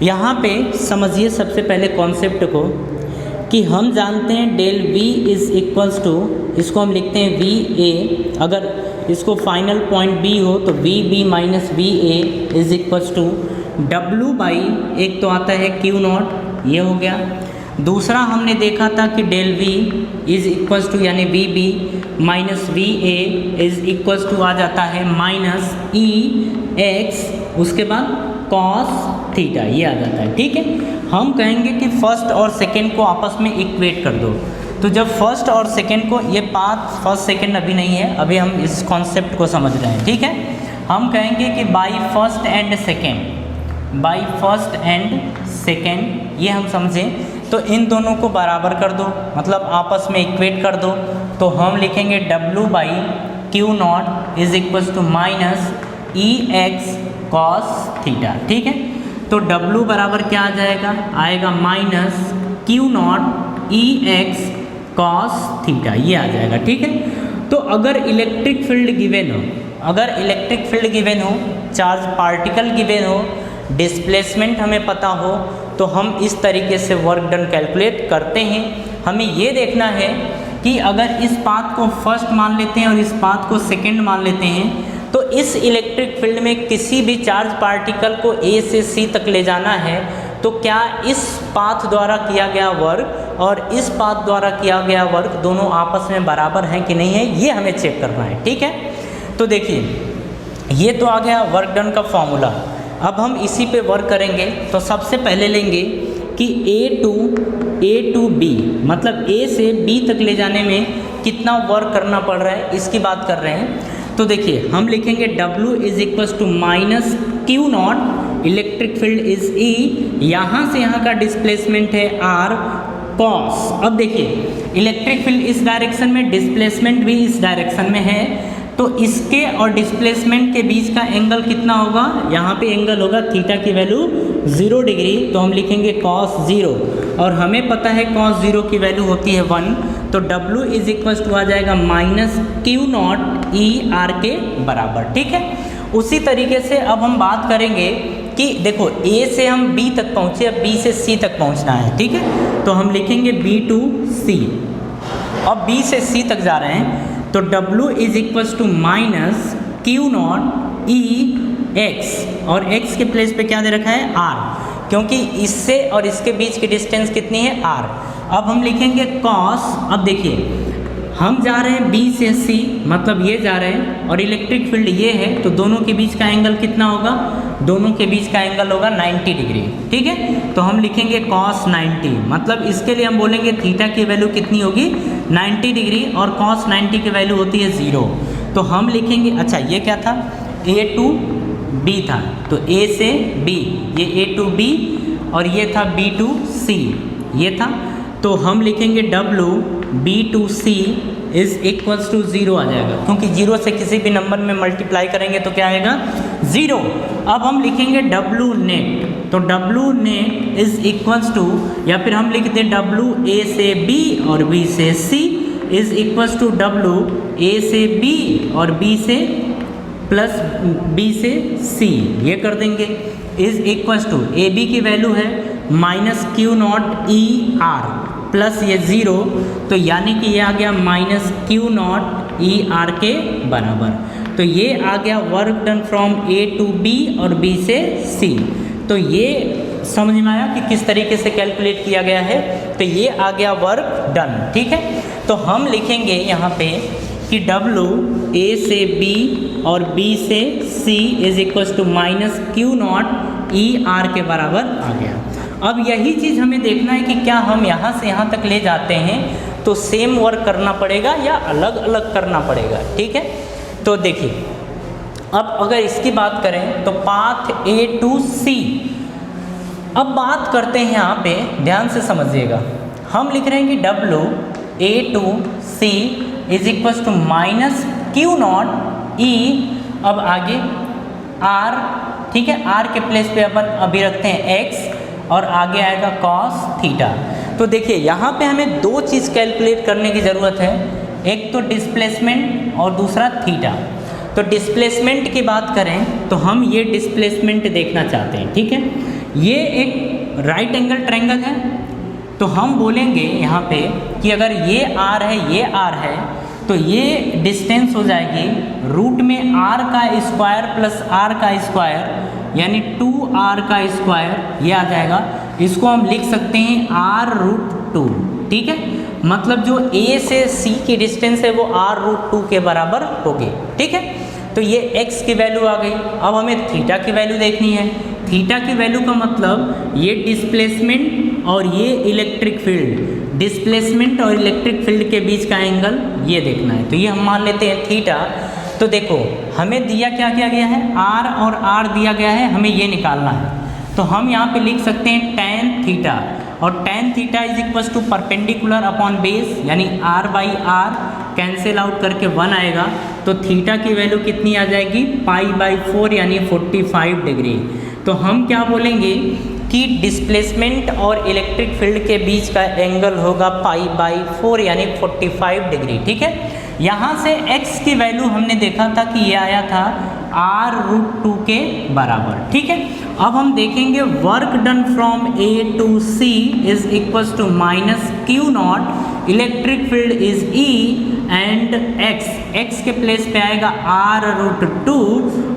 यहाँ पे समझिए सबसे पहले कॉन्सेप्ट को कि हम जानते हैं del V is equals to, इसको हम लिखते हैं वी ए, अगर इसको फाइनल पॉइंट बी हो तो V B minus V A is equals to W by, एक तो आता है क्यू नॉट, ये हो गया। दूसरा हमने देखा था कि del V is equals to यानी V B minus V A is equals to आ जाता है माइनस ई एक्स, उसके बाद कॉस थीटा, ये आ जाता है, ठीक है। हम कहेंगे कि फर्स्ट और सेकंड को आपस में इक्वेट कर दो। तो जब फर्स्ट और सेकंड को, ये पाथ फर्स्ट सेकंड अभी नहीं है, अभी हम इस कॉन्सेप्ट को समझ रहे हैं, ठीक है। हम कहेंगे कि by first and second, by first and second, ये हम समझें तो इन दोनों को बराबर कर दो, मतलब आपस में इक्वेट कर दो। तो हम लिखेंगे W by Q naught is equals to minus E X cos theta, ठीक है। तो W बराबर क्या आ जाएगा, आएगा minus Q naught E X cos theta, ये आ जाएगा, ठीक है। तो अगर इलेक्ट्रिक फील्ड गिवन हो, अगर इलेक्ट्रिक फील्ड गिवन हो, चार्ज पार्टिकल गिवन हो, डिस्प्लेसमेंट हमें पता हो, तो हम इस तरीके से वर्क डन कैलकुलेट करते हैं। हमें ये देखना है कि अगर इस पाथ को फर्स्ट मान लेते हैं और इस पाथ को सेकंड मान लेते हैं, तो इस इलेक्ट्रिक फील्ड में किसी भी चार्ज पार्टिकल को ए से सी तक ले जाना है, तो क्या इस पाथ द्वारा किया गया वर्क और इस पाथ द्वारा किया गया वर्क दोनों आपस में बराबर हैं कि नहीं है, ये हमें चेक करना है, ठीक है। तो देखिए ये तो आ गया वर्क डन का फॉर्मूला। अब हम इसी पे वर्क करेंगे। तो सबसे पहले लेंगे कि ए टू बी, मतलब ए से बी तक ले जाने में कितना वर्क करना पड़ रहा है, इसकी बात कर रहे हैं। तो देखिए हम लिखेंगे W is equals to minus Q naught, electric field is E, यहाँ से यहाँ का डिस्प्लेसमेंट है R कॉस। अब देखिए इलेक्ट्रिक फील्ड इस डायरेक्शन में, डिस्प्लेसमेंट भी इस डायरेक्शन में है, तो इसके और डिस्प्लेसमेंट के बीच का एंगल कितना होगा, यहाँ पे एंगल होगा थीटा की वैल्यू 0 डिग्री, तो हम लिखेंगे कॉस 0, और हमें पता है कॉस 0 की वैल्यू होती है 1, तो W इज इक्वल्स टू आ जाएगा minus Q naught E R के बराबर, ठीक है। उसी तरीके से अब हम बात करेंगे कि देखो A से हम B तक पहुँचे, अब B से C तक पहुँचना है, ठीक है। तो हम लिखेंगे B to C, अब B से C तक जा रहे हैं, तो W is equals to minus Q naught E X, और x के प्लेस पे क्या दे रखा है R, क्योंकि इससे और इसके बीच की डिस्टेंस कितनी है R। अब हम लिखेंगे कॉस, अब देखिए हम जा रहे हैं B से C, मतलब ये जा रहे हैं और इलेक्ट्रिक फील्ड ये है, तो दोनों के बीच का एंगल कितना होगा, दोनों के बीच का एंगल होगा 90 डिग्री, ठीक है। तो हम लिखेंगे cos 90, मतलब इसके लिए हम बोलेंगे थीटा की वैल्यू कितनी होगी 90 डिग्री, और cos 90 की वैल्यू होती है 0। तो हम लिखेंगे, अच्छा ये क्या था, A to B था, तो A से B, ये A to B, और ये था B to C, ये था। तो हम लिखेंगे W B to C is equals to 0 आ जाएगा, क्योंकि 0 से किसी भी नंबर में मल्टीप्लाई करेंगे तो क्या आएगा 0। अब हम लिखेंगे W नेट, तो W net is equals to, या फिर हम लिख दें W A से B और B से C is equals to W A से B और B से प्लस B से C, ये कर देंगे, is equals to A B की वैल्यू है minus Q naught E R plus ये 0, तो यानी कि ये आ गया minus Q naught E R के बराबर। तो ये आ गया work done from A to B और B से C। तो ये समझ में आया कि किस तरीके से कैलकुलेट किया गया है, तो ये आ गया वर्क डन, ठीक है। तो हम लिखेंगे यहाँ पे कि W A से B और B से C is equals to minus Q naught E R के बराबर आ गया। अब यही चीज़ हमें देखना है कि क्या हम यहाँ से यहाँ तक ले जाते हैं तो सेम वर्क करना पड़ेगा या अलग अलग करना पड़ेगा, ठीक है। तो देखिए अब अगर इसकी बात करें तो पाथ ए टू सी। अब बात करते हैं यहाँ पे, ध्यान से समझिएगा, हम लिख रहे हैं कि W A to C is equal to minus Q naught E. अब आगे आर, ठीक है, आर के प्लेस पे अपन अभी रखते हैं एक्स और आगे आएगा कॉस थीटा। तो देखिए यहाँ पे हमें दो चीज़ कैलकुलेट करने की ज़रूरत है, एक तो डिस्प्लेसमेंट और दूसरा थीटा। तो डिस्प्लेसमेंट की बात करें तो हम ये डिस्प्लेसमेंट देखना चाहते हैं, ठीक है। ये एक राइट एंगल ट्रायंगल है, तो हम बोलेंगे यहाँ पे कि अगर ये आर है, ये आर है, तो ये डिस्टेंस हो जाएगी रूट में आर का स्क्वायर प्लस आर का स्क्वायर यानी 2r का स्क्वायर, ये आ जाएगा। इसको हम लिख सकते हैं r√2, ठीक है। मतलब जो a से c की डिस्टेंस है वो r√2 के बराबर होगी, ठीक है। तो ये x की वैल्यू आ गई। अब हमें थीटा की वैल्यू देखनी है। थीटा की वैल्यू का मतलब ये डिस्प्लेसमेंट और ये इलेक्ट्रिक फील्ड, डिस्प्लेसमेंट और इलेक्ट्रिक फील्ड के बीच का एंगल ये देखना है। तो ये हम मान लेते हैं थीटा। तो देखो हमें दिया क्या क्या गया है, r और r दिया गया है, हमें ये निकालना है। तो हम यहाँ पे लिख सकते हैं tan थीटा, और tan theta is equal to perpendicular upon base यानी r/r कैंसिल आउट करके 1 आएगा। तो थीटा की वैल्यू कितनी आ जाएगी, π/4 यानी 45 डिग्री। तो हम क्या बोलेंगे कि डिस्प्लेसमेंट और इलेक्ट्रिक फील्ड के बीच का एंगल होगा π/4 यानी 45 डिग्री, ठीक है। यहाँ से x की वैल्यू हमने देखा था कि ये आया था r√2 के बराबर, ठीक है। अब हम देखेंगे work done from a to c is equal to minus Q naught, electric field is E and x के प्लेस पे आएगा r√2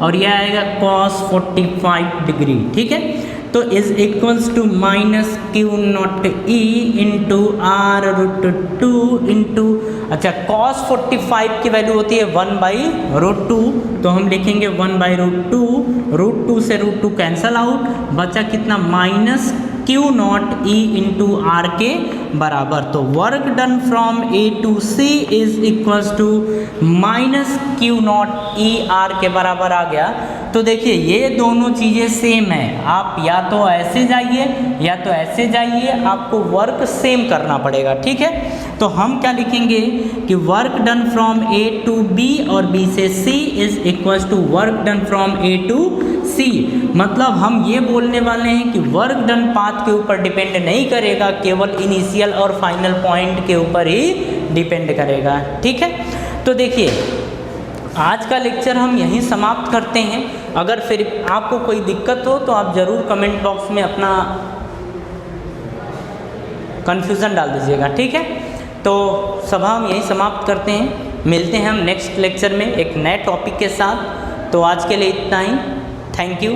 और यह आएगा cos 45 डिग्री, ठीक है। तो is equals to minus Q naught E into r√2 into, अच्छा cos 45 की वैल्यू होती है 1/√2, तो हम लिखेंगे 1/√2, √2 से √2 कैंसल आउट, बचा कितना minus Q naught E into R के बराबर। तो work done from A to C is equals to minus Q naught E R के बराबर आ गया। तो देखिए ये दोनों चीज़ें सेम है, आप या तो ऐसे जाइए या तो ऐसे जाइए, आपको वर्क सेम करना पड़ेगा, ठीक है। तो हम क्या लिखेंगे कि work done from A to B और बी से C is equal to work done from A to C. मतलब हम ये बोलने वाले हैं कि वर्क डन पाथ के ऊपर डिपेंड नहीं करेगा, केवल इनिशियल और फाइनल पॉइंट के ऊपर ही डिपेंड करेगा, ठीक है। तो देखिए आज का लेक्चर हम यहीं समाप्त करते हैं। अगर फिर आपको कोई दिक्कत हो तो आप ज़रूर कमेंट बॉक्स में अपना कन्फ्यूज़न डाल दीजिएगा, ठीक है। तो सभा हम यहीं समाप्त करते हैं, मिलते हैं हम नेक्स्ट लेक्चर में एक नए टॉपिक के साथ। तो आज के लिए इतना ही, थैंक यू।